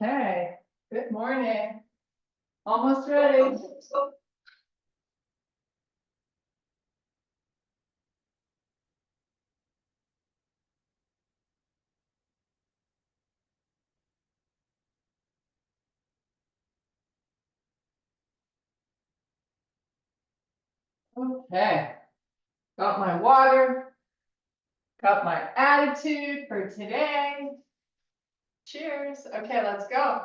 Okay, good morning. Almost ready. Okay, got my water, got my attitude for today. Cheers. Okay, let's go.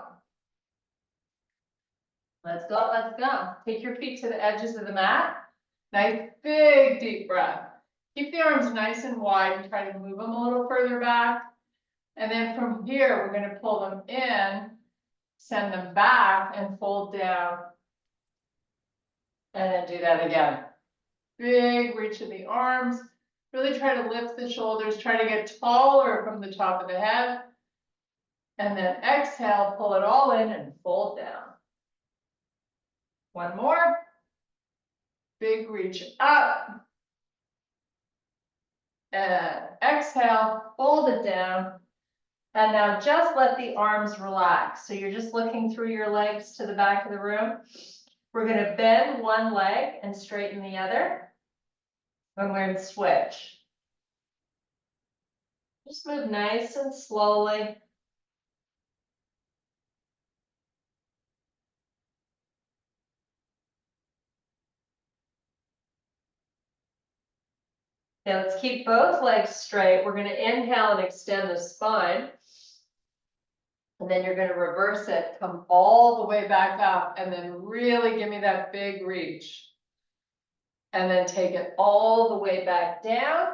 Let's go, let's go. Take your feet to the edges of the mat. Nice big deep breath. Keep the arms nice and wide and try to move them a little further back. And then from here, we're going to pull them in, send them back and fold down. And then do that again. Big reach of the arms. Really try to lift the shoulders, try to get taller from the top of the head. And then exhale, pull it all in and fold down. One more. Big reach up. And exhale, fold it down. And now just let the arms relax. So you're just looking through your legs to the back of the room. We're going to bend one leg and straighten the other. And we're going to switch. Just move nice and slowly. Now let's keep both legs straight. We're going to inhale and extend the spine. And then you're going to reverse it, come all the way back up, and then really give me that big reach. And then take it all the way back down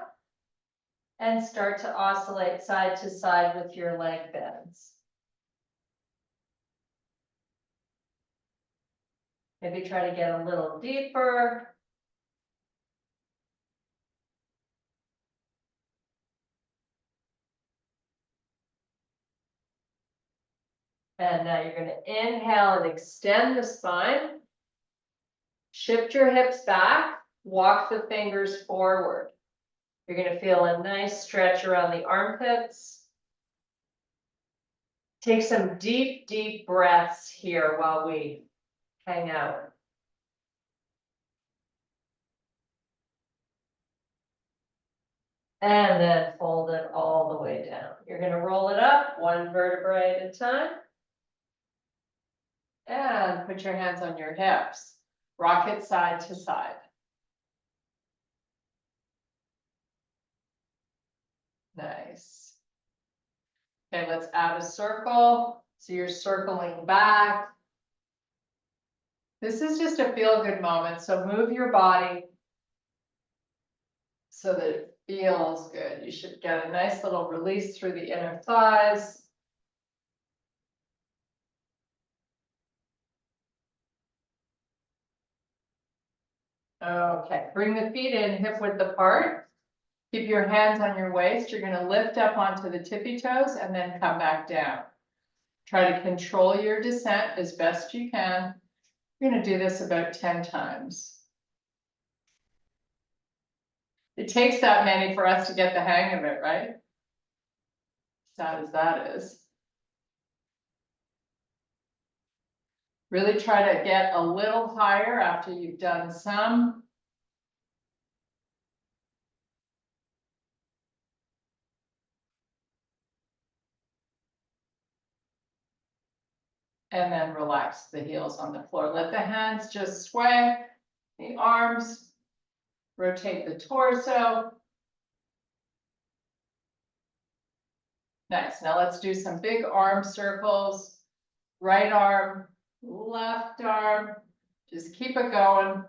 and start to oscillate side to side with your leg bends. Maybe try to get a little deeper. And now you're going to inhale and extend the spine. Shift your hips back, walk the fingers forward. You're going to feel a nice stretch around the armpits. Take some deep, deep breaths here while we hang out. And then fold it all the way down. You're going to roll it up one vertebrae at a time. And put your hands on your hips. Rock it side to side. Nice. Okay, let's add a circle. So you're circling back. This is just a feel-good moment. So move your body so that it feels good. You should get a nice little release through the inner thighs. Okay, bring the feet in hip width apart. Keep your hands on your waist. You're going to lift up onto the tippy toes and then come back down. Try to control your descent as best you can. You're going to do this about 10 times. It takes that many for us to get the hang of it, right? Sad as that is. Really try to get a little higher after you've done some. And then relax the heels on the floor. Let the hands just sway, the arms, rotate the torso. Nice. Now let's do some big arm circles. Right arm, left arm. Just keep it going.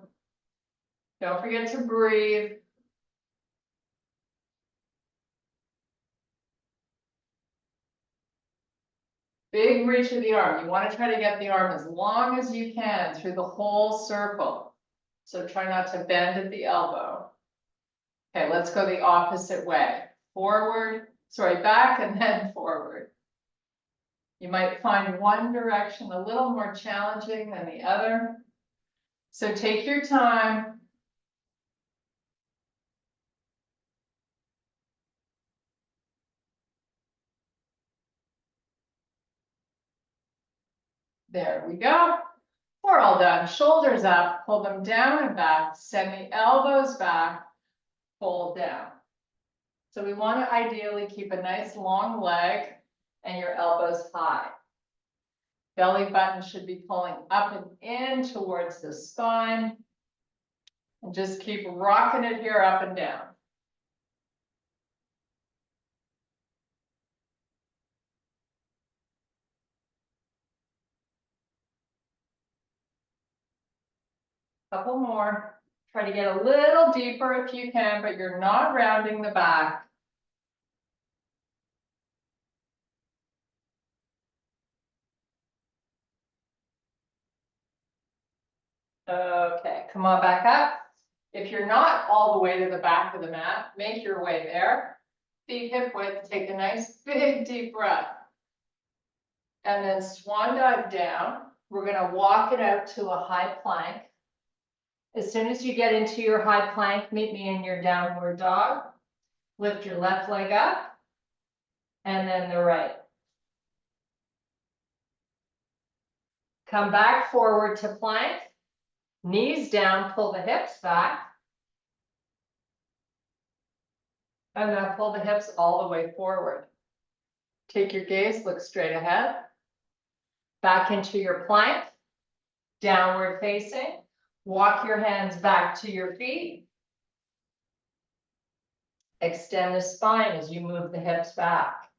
Don't forget to breathe. Big reach of the arm. You want to try to get the arm as long as you can through the whole circle. So try not to bend at the elbow. Okay, let's go the opposite way. Back and then forward. You might find one direction a little more challenging than the other. So take your time. There we go. We're all done. Shoulders up, pull them down and back, send the elbows back, fold down. So we want to ideally keep a nice long leg and your elbows high. Belly button should be pulling up and in towards the spine. And just keep rocking it here up and down. Couple more. Try to get a little deeper if you can, but you're not rounding the back. Okay, come on back up. If you're not all the way to the back of the mat, make your way there. Feet hip width, take a nice big deep breath. And then swan dive down. We're gonna walk it out to a high plank. As soon as you get into your high plank, meet me in your downward dog. Lift your left leg up, and then the right. Come back forward to plank, knees down, pull the hips back. And now pull the hips all the way forward. Take your gaze, look straight ahead. Back into your plank, downward facing. Walk your hands back to your feet. Extend the spine as you move the hips back.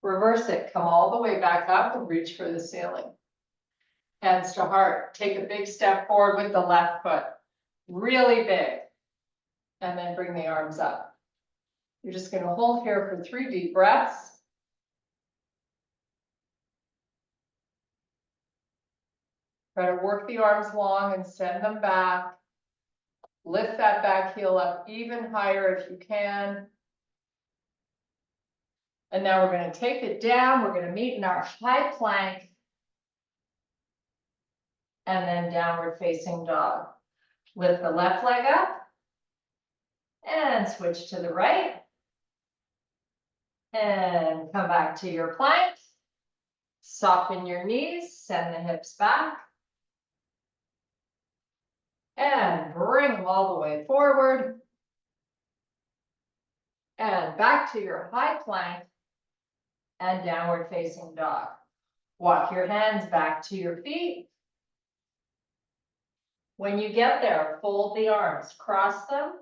Reverse it, come all the way back up and reach for the ceiling. Hands to heart, take a big step forward with the left foot, really big. And then bring the arms up. You're just gonna hold here for 3 deep breaths. Try to work the arms long and send them back. Lift that back heel up even higher if you can. And now we're going to take it down. We're going to meet in our high plank. And then downward facing dog. Lift the left leg up. And switch to the right. And come back to your plank. Soften your knees. Send the hips back. And bring them all the way forward. And back to your high plank and downward facing dog. Walk your hands back to your feet. When you get there, fold the arms, cross them.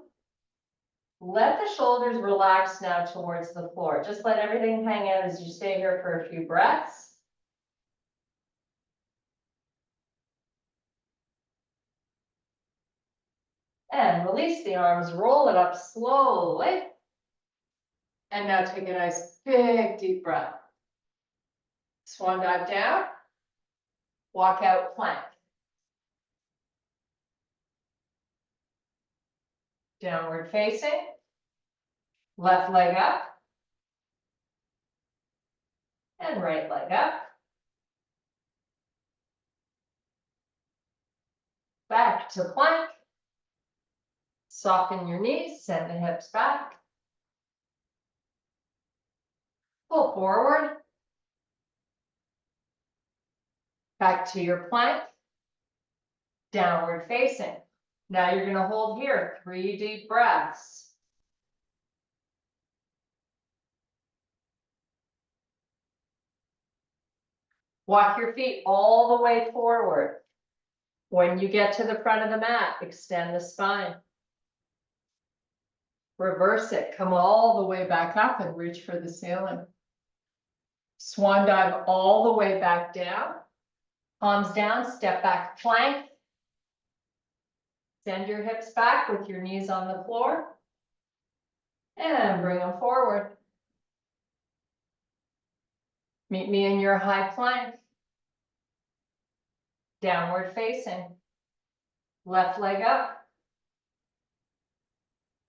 Let the shoulders relax now towards the floor. Just let everything hang out as you stay here for a few breaths. And release the arms, roll it up slowly. And now take a nice big deep breath. Swan dive down. Walk out plank. Downward facing. Left leg up. And right leg up. Back to plank. Soften your knees, send the hips back. Pull forward. Back to your plank. Downward facing. Now you're going to hold here 3 deep breaths. Walk your feet all the way forward. When you get to the front of the mat, extend the spine. Reverse it, come all the way back up and reach for the ceiling. Swan dive all the way back down. Palms down, step back plank. Send your hips back with your knees on the floor. And bring them forward. Meet me in your high plank. Downward facing. Left leg up.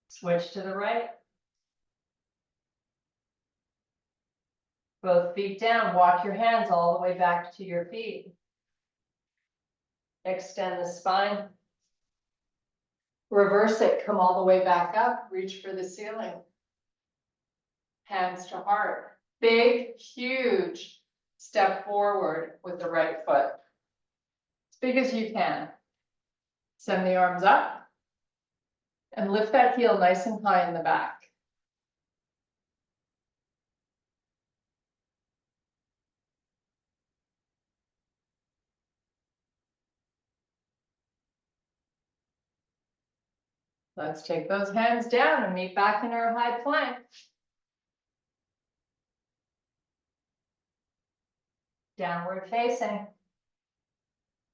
Switch to the right. Both feet down. Walk your hands all the way back to your feet. Extend the spine. Reverse it. Come all the way back up. Reach for the ceiling. Hands to heart. Big, huge step forward with the right foot. as big as you can. Send the arms up and lift that heel nice and high in the back. Let's take those hands down and meet back in our high plank. Downward facing.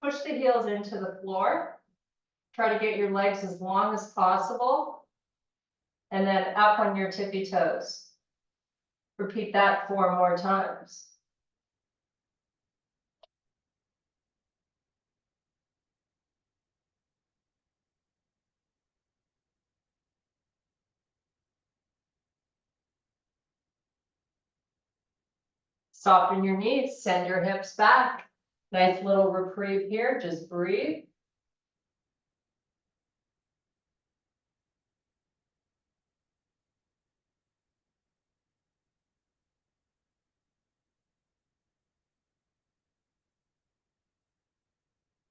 Push the heels into the floor. Try to get your legs as long as possible. And then up on your tippy toes. Repeat that 4 more times. Soften your knees, send your hips back. Nice little reprieve here, just breathe.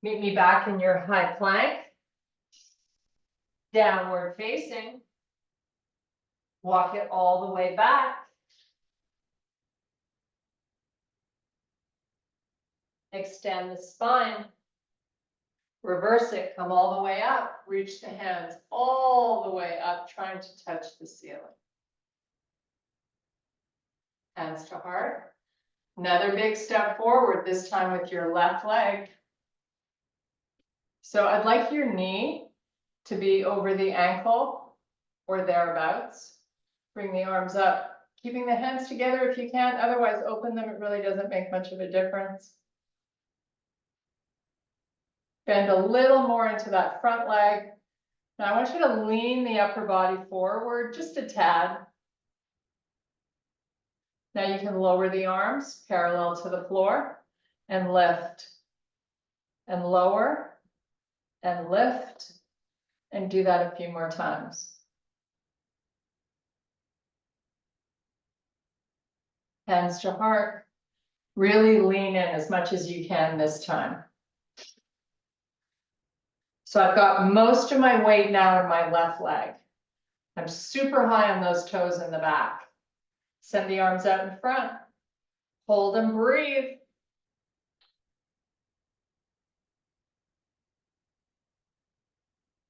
Meet me back in your high plank. Downward facing. Walk it all the way back. Extend the spine. Reverse it, come all the way up. Reach the hands all the way up, trying to touch the ceiling. Hands to heart. Another big step forward, this time with your left leg. So I'd like your knee to be over the ankle or thereabouts. Bring the arms up, keeping the hands together if you can, otherwise open them, it really doesn't make much of a difference. Bend a little more into that front leg. Now I want you to lean the upper body forward just a tad. Now you can lower the arms parallel to the floor and lift and lower and lift and do that a few more times. Hands to heart. Really lean in as much as you can this time. So I've got most of my weight now in my left leg. I'm super high on those toes in the back. Send the arms out in front. Hold and breathe.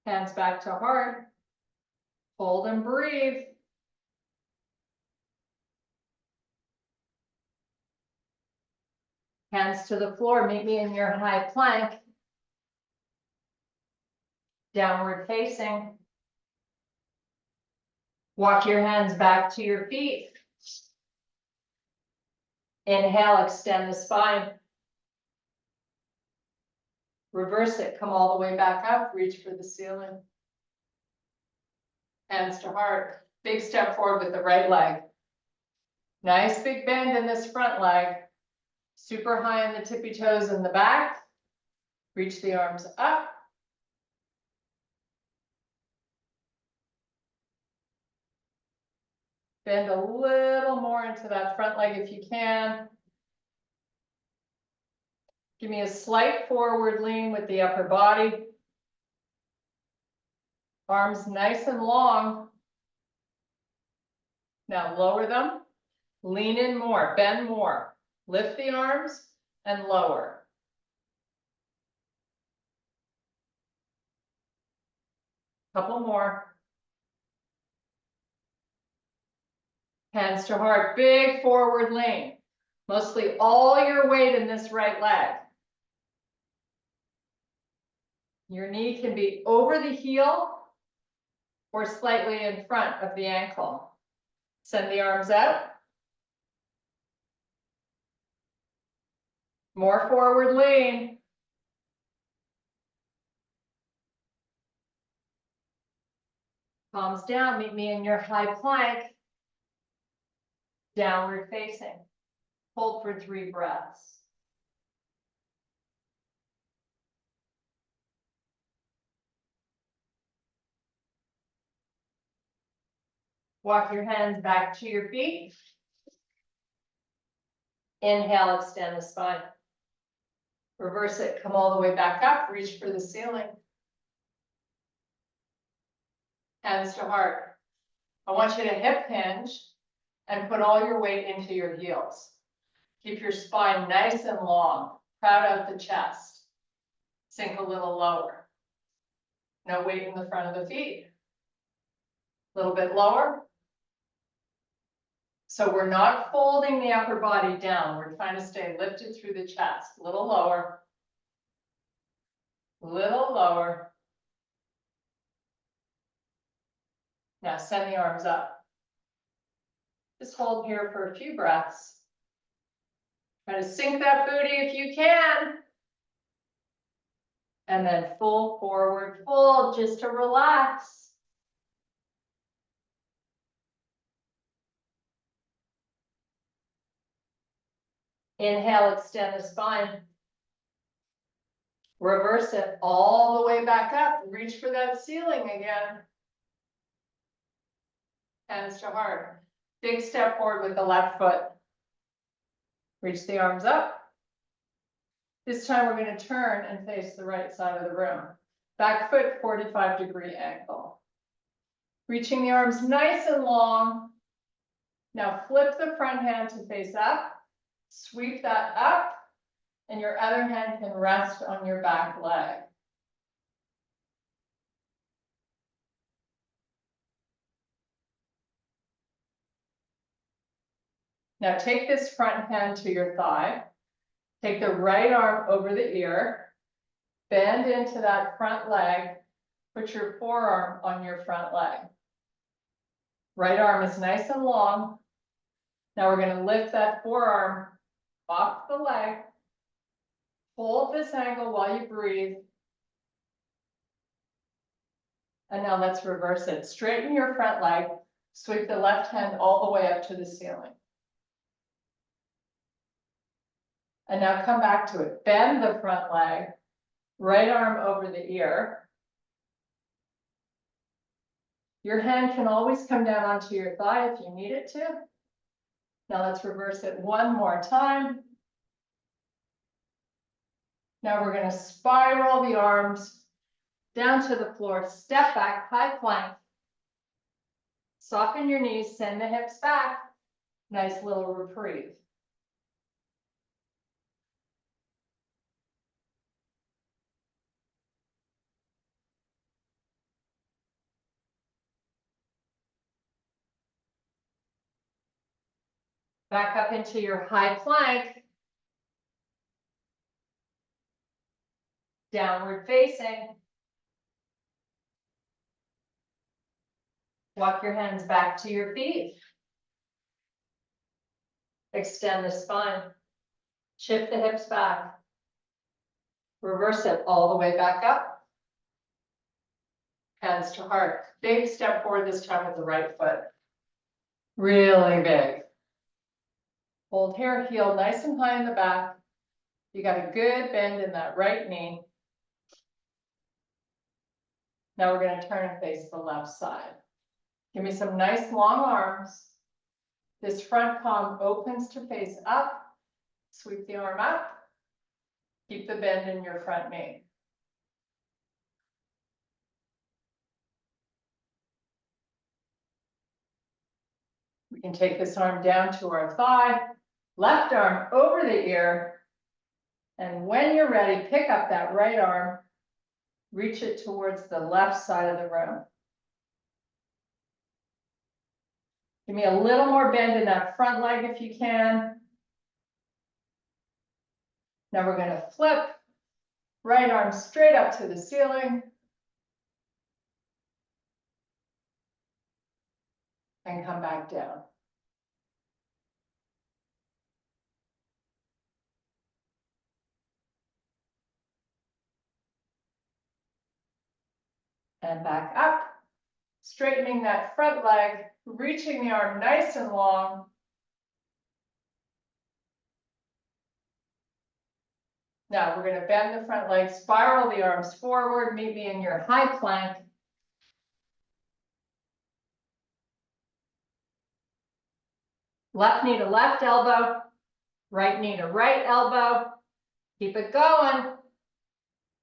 Hands back to heart. Hold and breathe. Hands to the floor. Meet me in your high plank. Downward facing. Walk your hands back to your feet. Inhale, extend the spine. Reverse it, come all the way back up, reach for the ceiling. Hands to heart. Big step forward with the right leg. Nice big bend in this front leg. Super high in the tippy toes in the back. Reach the arms up. Bend a little more into that front leg if you can. Give me a slight forward lean with the upper body. Arms nice and long. Now lower them. Lean in more, bend more. Lift the arms and lower. Couple more. Hands to heart, big forward lean. Mostly all your weight in this right leg. Your knee can be over the heel or slightly in front of the ankle. Send the arms out. More forward lean. Palms down, meet me in your high plank. Downward facing. Hold for 3 breaths. Walk your hands back to your feet. Inhale, extend the spine. Reverse it, come all the way back up, reach for the ceiling. Hands to heart. I want you to hip hinge and put all your weight into your heels. Keep your spine nice and long, proud out the chest. Sink a little lower. No weight in the front of the feet. A little bit lower. So we're not folding the upper body down. We're trying to stay lifted through the chest. A little lower. Little lower. Now send the arms up. Just hold here for a few breaths. Try to sink that booty if you can. And then full forward fold just to relax. Inhale, extend the spine. Reverse it all the way back up. Reach for that ceiling again. Hands to heart. Big step forward with the left foot. Reach the arms up. This time we're going to turn and face the right side of the room. Back foot, 45-degree angle. Reaching the arms nice and long. Now flip the front hand to face up. Sweep that up. And your other hand can rest on your back leg. Now take this front hand to your thigh. Take the right arm over the ear. Bend into that front leg. Put your forearm on your front leg. Right arm is nice and long. Now we're going to lift that forearm off the leg. Hold this angle while you breathe. And now let's reverse it. Straighten your front leg. Sweep the left hand all the way up to the ceiling. And now come back to it. Bend the front leg. Right arm over the ear. Your hand can always come down onto your thigh if you need it to. Now let's reverse it one more time. Now we're going to spiral the arms down to the floor. Step back, high plank. Soften your knees, send the hips back. Nice little reprieve. Back up into your high plank. Downward facing. Walk your hands back to your feet. Extend the spine. Shift the hips back. Reverse it all the way back up. Hands to heart. Big step forward this time with the right foot. Really big. Hold here, heel nice and high in the back. You got a good bend in that right knee. Now we're going to turn and face the left side. Give me some nice long arms. This front palm opens to face up. Sweep the arm up. Keep the bend in your front knee. We can take this arm down to our thigh. Left arm over the ear. And when you're ready, pick up that right arm. Reach it towards the left side of the room. Give me a little more bend in that front leg if you can. Now we're going to flip. Right arm straight up to the ceiling. And come back down. And back up. Straightening that front leg, reaching the arm nice and long. Now we're going to bend the front leg, spiral the arms forward, meet me in your high plank. Left knee to left elbow, right knee to right elbow. Keep it going.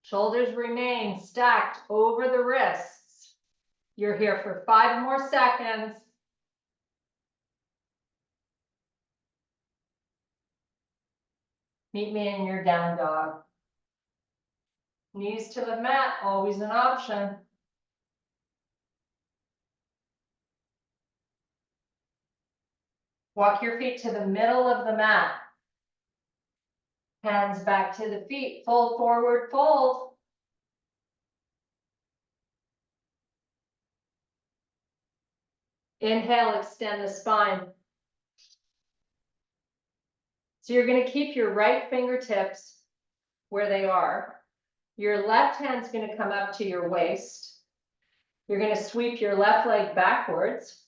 Shoulders remain stacked over the wrists. You're here for 5 more seconds. Meet me in your down dog. Knees to the mat, always an option. Walk your feet to the middle of the mat. Hands back to the feet, fold forward, fold. Inhale, extend the spine. So you're going to keep your right fingertips where they are. Your left hand's going to come up to your waist. You're going to sweep your left leg backwards.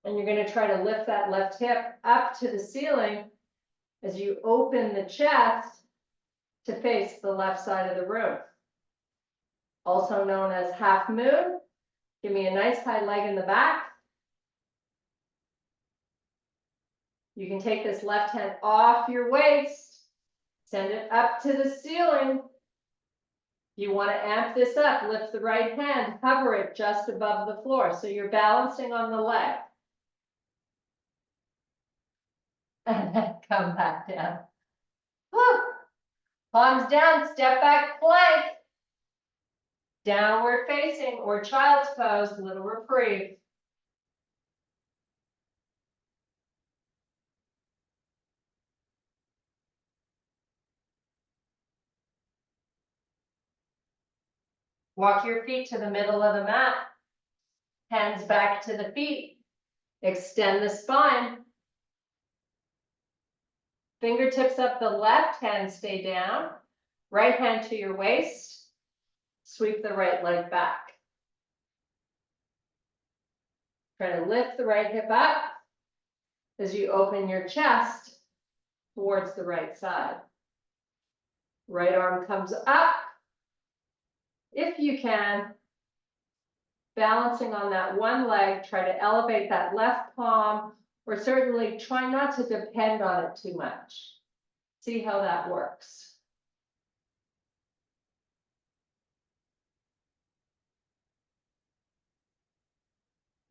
And you're going to try to lift that left hip up to the ceiling as you open the chest to face the left side of the room. Also known as half moon. Give me a nice high leg in the back. You can take this left hand off your waist, send it up to the ceiling. You want to amp this up, lift the right hand, hover it just above the floor. So you're balancing on the leg. And then come back down. Whew. Palms down, step back plank. Downward facing or child's pose, little reprieve. Walk your feet to the middle of the mat. Hands back to the feet. Extend the spine. Fingertips up the left hand, stay down. Right hand to your waist. Sweep the right leg back. Try to lift the right hip up as you open your chest towards the right side. Right arm comes up. If you can, balancing on that one leg, try to elevate that left palm, or certainly try not to depend on it too much. See how that works.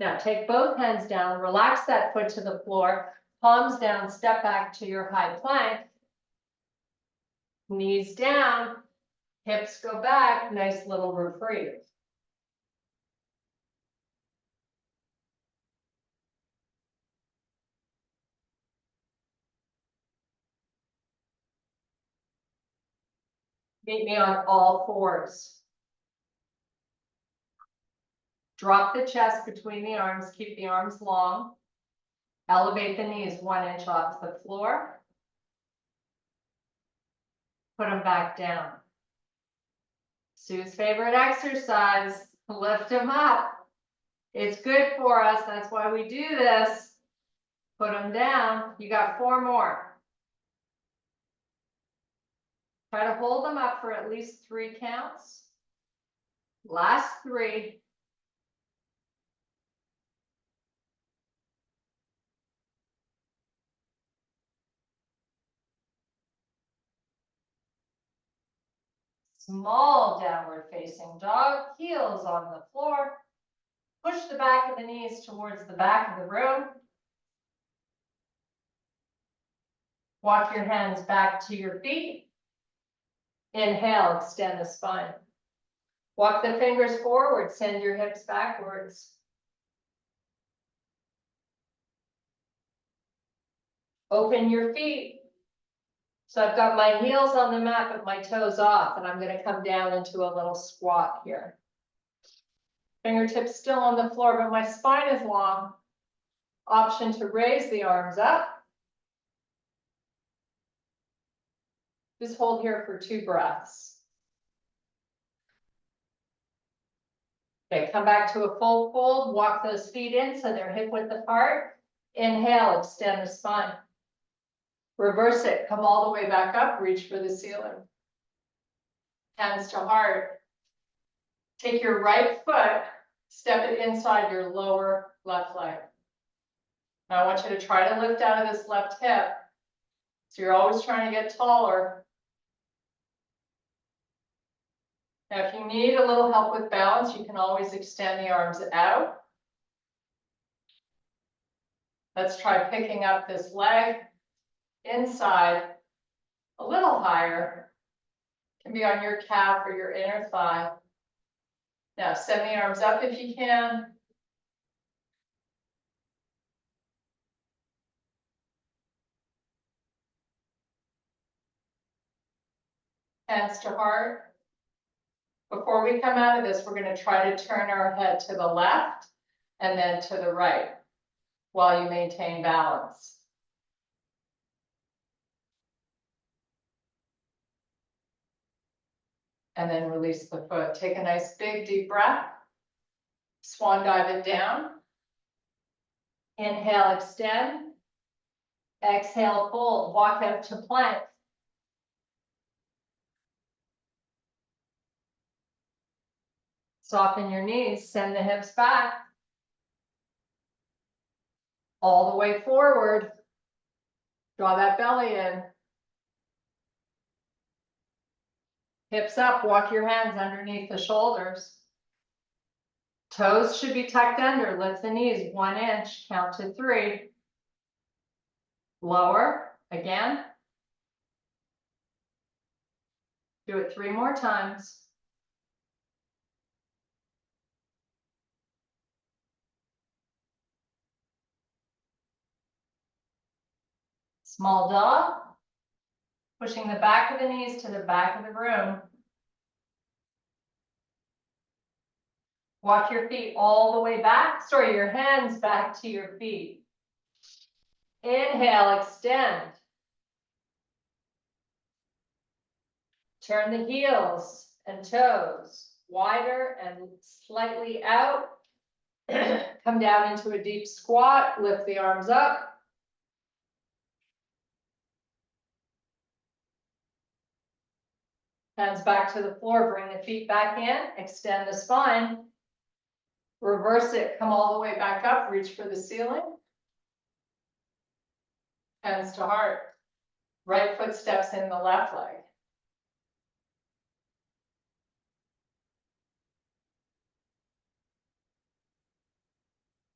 Now take both hands down, relax that foot to the floor, palms down, step back to your high plank. Knees down, hips go back, nice little reprieve. Meet me on all fours. Drop the chest between the arms, keep the arms long. Elevate the knees 1 inch off the floor. Put them back down. Sue's favorite exercise, lift them up. It's good for us, that's why we do this. Put them down, you got 4 more. Try to hold them up for at least 3 counts. Last 3. Small downward facing dog, heels on the floor. Push the back of the knees towards the back of the room. Walk your hands back to your feet. Inhale, extend the spine. Walk the fingers forward, send your hips backwards. Open your feet. So I've got my heels on the mat, but my toes off, and I'm going to come down into a little squat here. Fingertips still on the floor, but my spine is long. Option to raise the arms up. Just hold here for 2 breaths. Okay, come back to a full fold. Walk those feet in so they're hip width apart. Inhale, extend the spine. Reverse it, come all the way back up, reach for the ceiling. Hands to heart. Take your right foot, step it inside your lower left leg. Now I want you to try to lift out of this left hip. So you're always trying to get taller. Now, if you need a little help with balance, you can always extend the arms out. Let's try picking up this leg inside a little higher. It can be on your calf or your inner thigh. Now, send the arms up if you can. Hands to heart. Before we come out of this, we're going to try to turn our head to the left and then to the right while you maintain balance. And then release the foot. Take a nice big deep breath. Swan dive it down. Inhale, extend. Exhale, fold. Walk out to plank. Soften your knees, send the hips back. All the way forward. Draw that belly in. Hips up, walk your hands underneath the shoulders. Toes should be tucked under, lift the knees 1 inch, count to 3. Lower, again. Do it 3 more times. Small dog, pushing the back of the knees to the back of the room. Walk your feet all the way back, sorry, your hands back to your feet. Inhale, extend. Turn the heels and toes wider and slightly out. Come down into a deep squat, lift the arms up. Hands back to the floor, bring the feet back in, extend the spine. Reverse it, come all the way back up, reach for the ceiling. Hands to heart. Right foot steps in the left leg.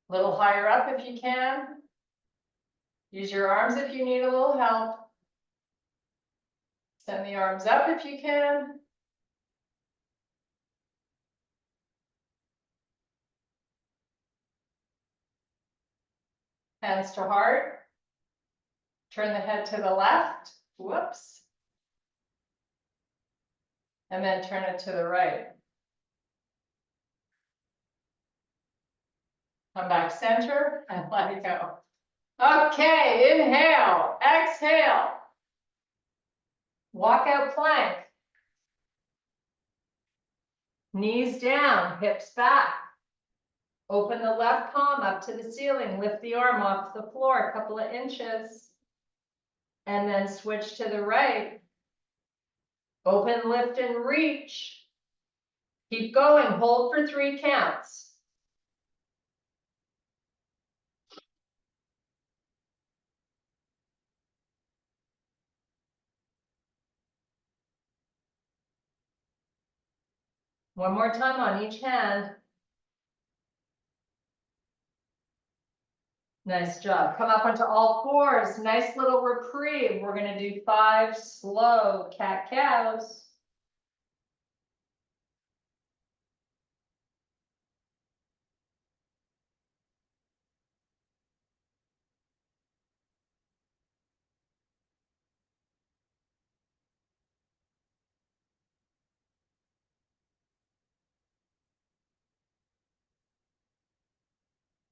A little higher up if you can. Use your arms if you need a little help. Send the arms up if you can. Hands to heart. Turn the head to the left. Whoops. And then turn it to the right. Come back center and let it go. Okay, inhale, exhale. Walk out plank. Knees down, hips back. Open the left palm up to the ceiling, lift the arm off the floor a couple of inches. And then switch to the right. Open, lift, and reach. Keep going, hold for 3 counts. One more time on each hand. Nice job. Come up onto all fours. Nice little reprieve. We're going to do 5 slow cat-cows.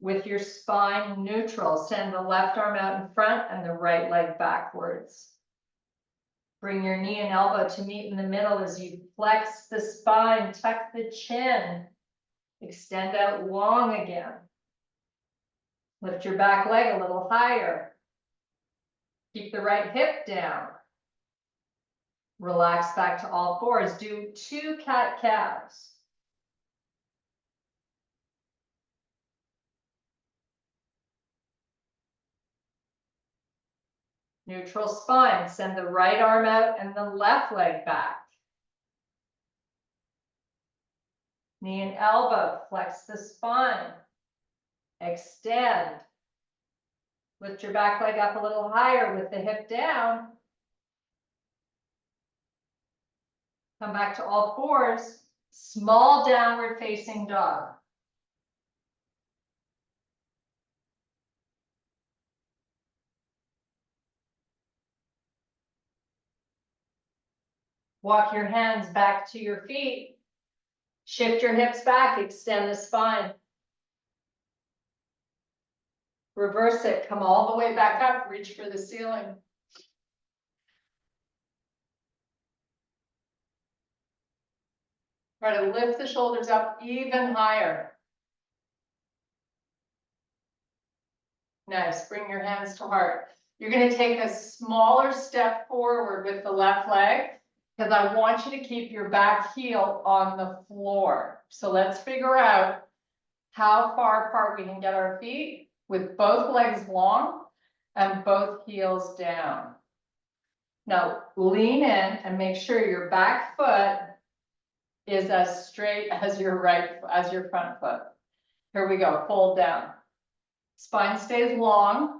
With your spine neutral, send the left arm out in front and the right leg backwards. Bring your knee and elbow to meet in the middle as you flex the spine, tuck the chin, extend out long again. Lift your back leg a little higher. Keep the right hip down. Relax back to all fours. Do 2 cat-cows. Neutral spine, send the right arm out and the left leg back. Knee and elbow, flex the spine. Extend. Lift your back leg up a little higher with the hip down. Come back to all fours. Small downward facing dog. Walk your hands back to your feet. Shift your hips back, extend the spine. Reverse it, come all the way back up, reach for the ceiling. Try to lift the shoulders up even higher. Nice, bring your hands to heart. You're gonna take a smaller step forward with the left leg, because I want you to keep your back heel on the floor. So let's figure out how far apart we can get our feet with both legs long and both heels down. Now lean in and make sure your back foot is as straight as your front foot. Here we go, fold down. Spine stays long.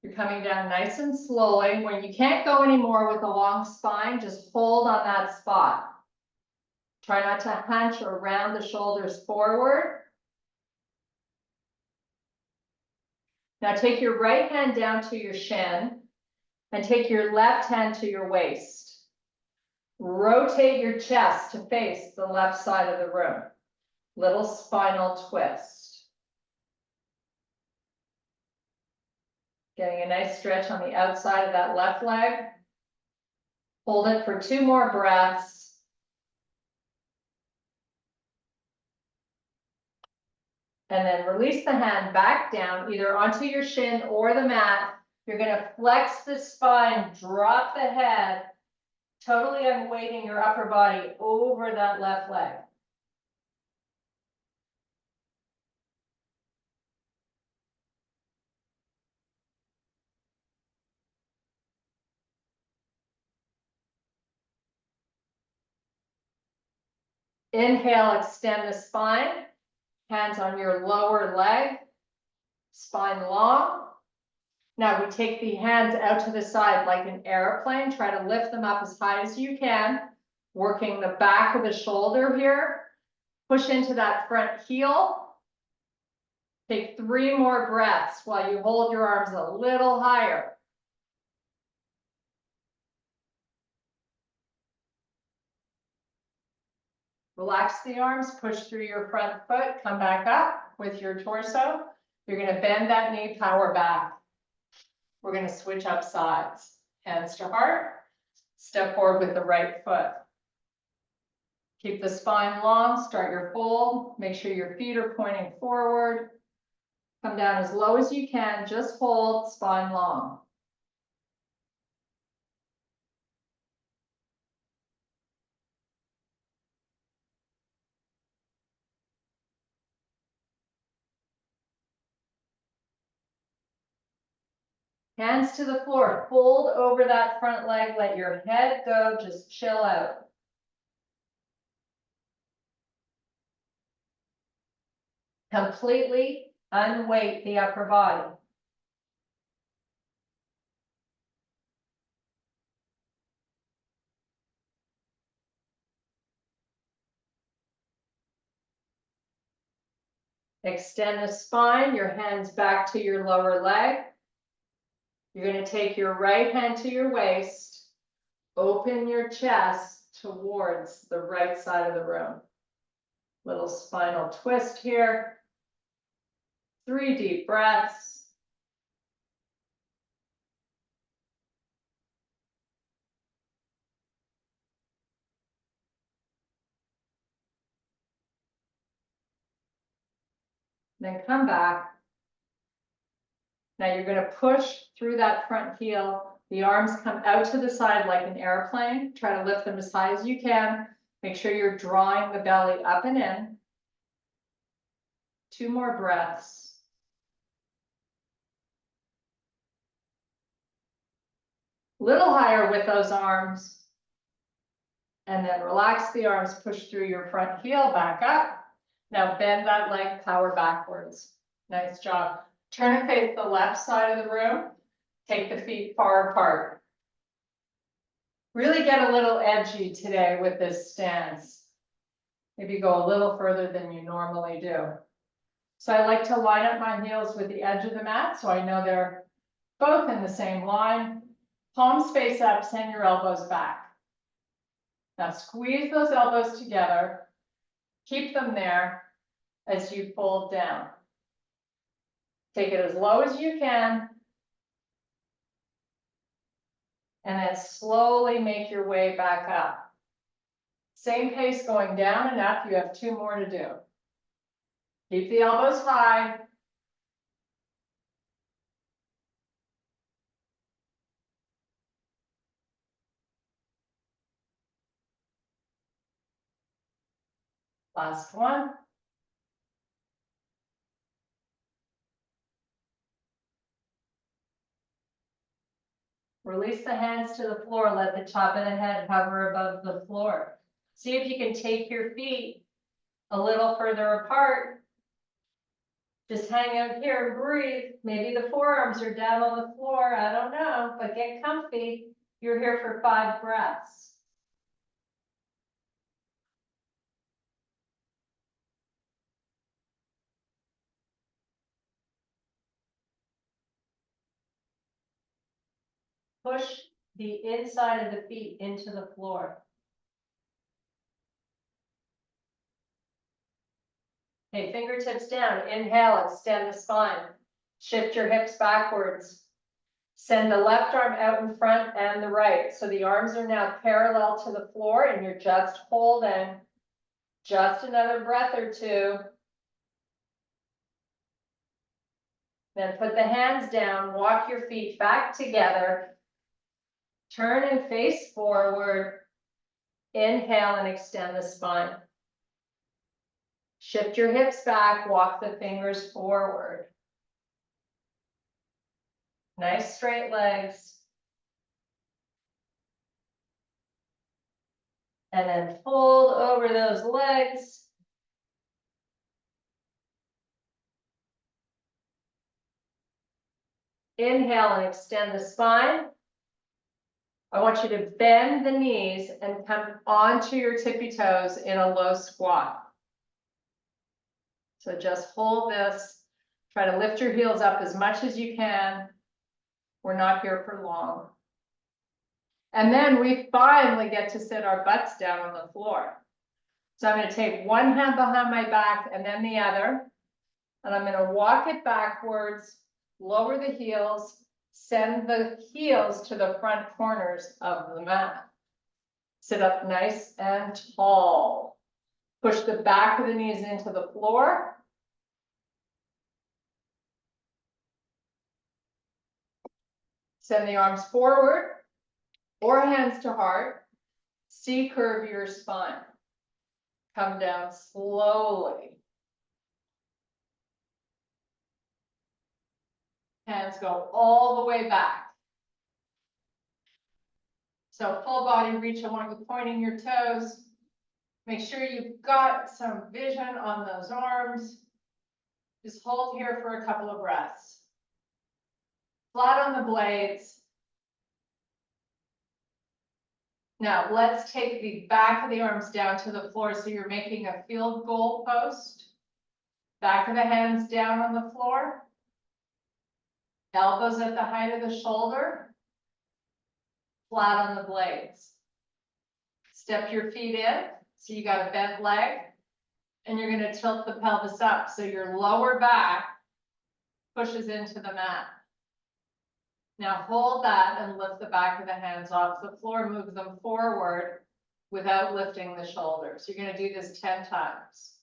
You're coming down nice and slowly. When you can't go anymore with a long spine, just hold on that spot. Try not to hunch or round the shoulders forward. Now take your right hand down to your shin and take your left hand to your waist. Rotate your chest to face the left side of the room. Little spinal twist. Getting a nice stretch on the outside of that left leg. Hold it for 2 more breaths. And then release the hand back down, either onto your shin or the mat. You're gonna flex the spine, drop the head, totally unweighting your upper body over that left leg. Inhale, extend the spine, hands on your lower leg, spine long. Now we take the hands out to the side like an airplane. Try to lift them up as high as you can, working the back of the shoulder here. Push into that front heel. Take 3 more breaths while you hold your arms a little higher. Relax the arms, push through your front foot, come back up with your torso. You're gonna bend that knee, power back. We're gonna switch up sides. Hands to heart, step forward with the right foot. Keep the spine long, start your fold, make sure your feet are pointing forward. Come down as low as you can, just hold, spine long. Hands to the floor, fold over that front leg, let your head go, just chill out. Completely unweight the upper body. Extend the spine, your hands back to your lower leg. You're going to take your right hand to your waist, open your chest towards the right side of the room. Little spinal twist here. 3 deep breaths. Then come back. Now you're going to push through that front heel. The arms come out to the side like an airplane. Try to lift them as high as you can. Make sure you're drawing the belly up and in. 2 more breaths. Little higher with those arms. And then relax the arms, push through your front heel, back up. Now bend that leg, power backwards. Nice job. Turn and face the left side of the room. Take the feet far apart. Really get a little edgy today with this stance. Maybe go a little further than you normally do. So I like to line up my heels with the edge of the mat so I know they're both in the same line. Palms face up, send your elbows back. Now squeeze those elbows together. Keep them there as you fold down. Take it as low as you can. And then slowly make your way back up. Same pace going down and up. You have 2 more to do. Keep the elbows high. Last one. Release the hands to the floor. Let the top of the head hover above the floor. See if you can take your feet a little further apart. Just hang out here and breathe. Maybe the forearms are down on the floor. I don't know, but get comfy. You're here for 5 breaths. Push the inside of the feet into the floor. Okay, fingertips down. Inhale, extend the spine. Shift your hips backwards. Send the left arm out in front and the right. So the arms are now parallel to the floor and you're just holding. Just another breath or 2. Then put the hands down, walk your feet back together. Turn and face forward. Inhale and extend the spine. Shift your hips back, walk the fingers forward. Nice straight legs. And then fold over those legs. Inhale and extend the spine. I want you to bend the knees and come onto your tippy toes in a low squat. So just hold this. Try to lift your heels up as much as you can. We're not here for long. And then we finally get to sit our butts down on the floor. So I'm going to take one hand behind my back and then the other. And I'm going to walk it backwards, lower the heels, send the heels to the front corners of the mat. Sit up nice and tall. Push the back of the knees into the floor. Send the arms forward or hands to heart. C-curve your spine. Come down slowly. Hands go all the way back. So full body reach, I want you pointing your toes. Make sure you've got some vision on those arms. Just hold here for a couple of breaths. Flat on the blades. Now let's take the back of the arms down to the floor so you're making a field goal post. Back of the hands down on the floor. Elbows at the height of the shoulder. Flat on the blades. Step your feet in, so you got a bent leg. And you're going to tilt the pelvis up, so your lower back pushes into the mat. Now hold that and lift the back of the hands off the floor, move them forward without lifting the shoulders. You're going to do this 10 times.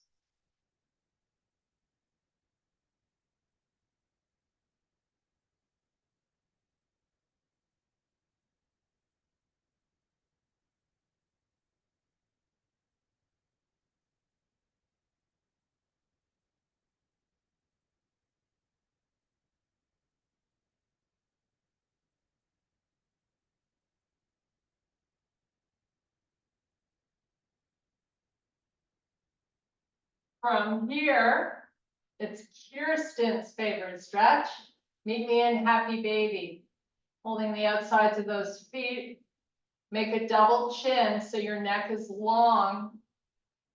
from here, it's Kirsten's favorite stretch. Meet me in happy baby. Holding the outsides of those feet. Make a double chin so your neck is long.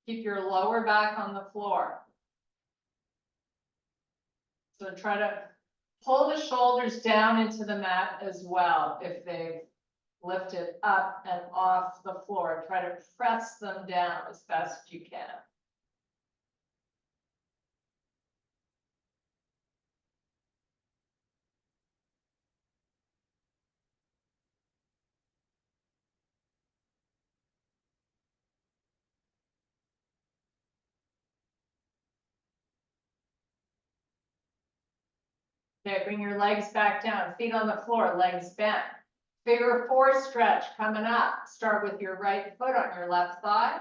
Keep your lower back on the floor. So try to pull the shoulders down into the mat as well if they've lifted up and off the floor. Try to press them down as best you can. Okay, bring your legs back down, feet on the floor, legs bent. Figure 4 stretch coming up. Start with your right foot on your left thigh.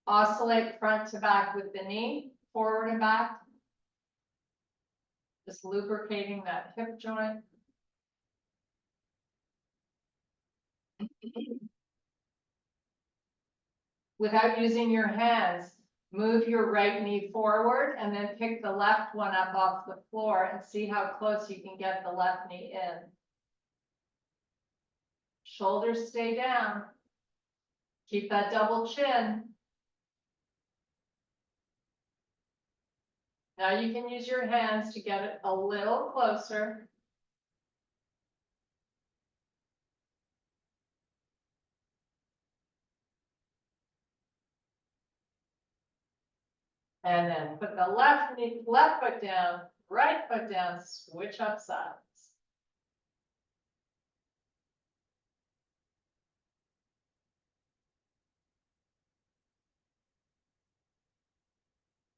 Oscillate front to back with the knee, forward and back. Just lubricating that hip joint. Without using your hands, move your right knee forward and then pick the left one up off the floor and see how close you can get the left knee in. Shoulders stay down. Keep that double chin. Now you can use your hands to get it a little closer. And then put the left foot down, right foot down, switch up sides.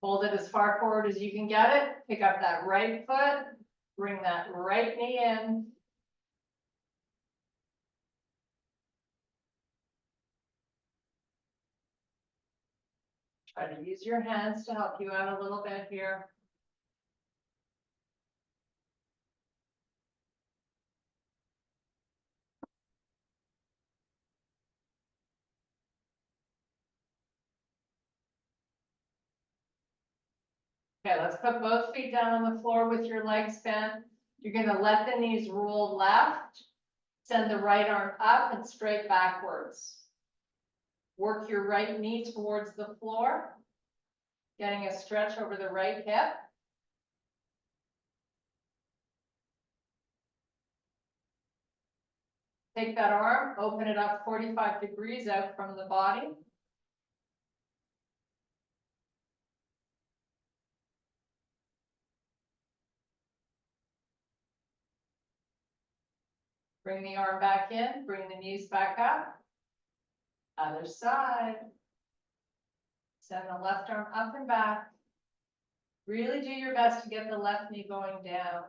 Hold it as far forward as you can get it. Pick up that right foot, bring that right knee in. Try to use your hands to help you out a little bit here. Okay, let's put both feet down on the floor with your legs bent. You're gonna let the knees roll left, send the right arm up and straight backwards. Work your right knee towards the floor, getting a stretch over the right hip. Take that arm, open it up 45 degrees out from the body. Bring the arm back in, bring the knees back up. Other side. Send the left arm up and back. Really do your best to get the left knee going down.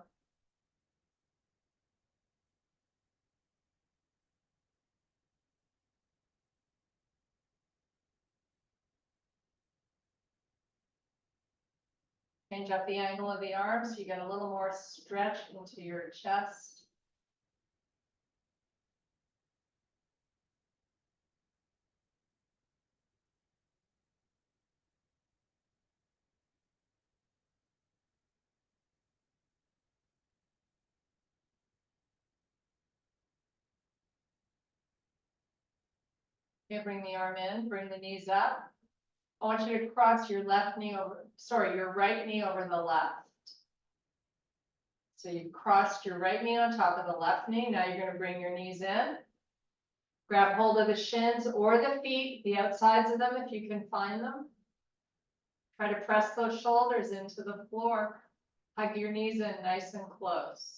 Change up the angle of the arm so you get a little more stretch into your chest. Okay, bring the arm in, bring the knees up. I want you to cross your left knee over, sorry, your right knee over the left. So you crossed your right knee on top of the left knee. Now you're going to bring your knees in. Grab hold of the shins or the feet, the outsides of them if you can find them. Try to press those shoulders into the floor. Hug your knees in nice and close.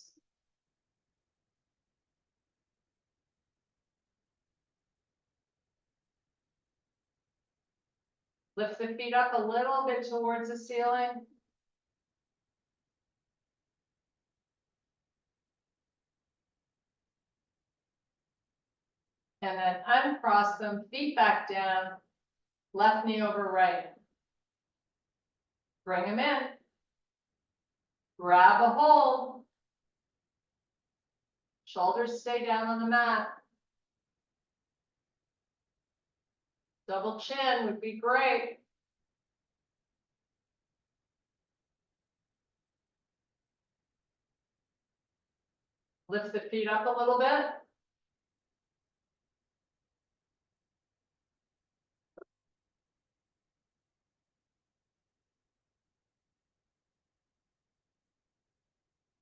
Lift the feet up a little bit towards the ceiling. And then uncross them, feet back down, left knee over right. Bring them in. Grab a hold. Shoulders stay down on the mat. Double chin would be great. Lift the feet up a little bit.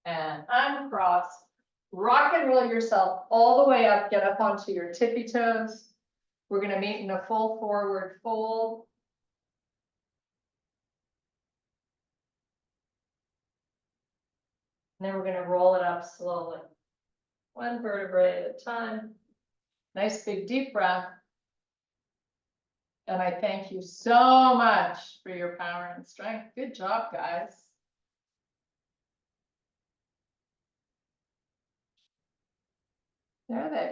And uncross. Rock and roll yourself all the way up, get up onto your tippy toes. We're gonna meet in a full forward fold. And then we're gonna roll it up slowly. One vertebrae at a time. Nice big deep breath. And I thank you so much for your power and strength. Good job, guys. There they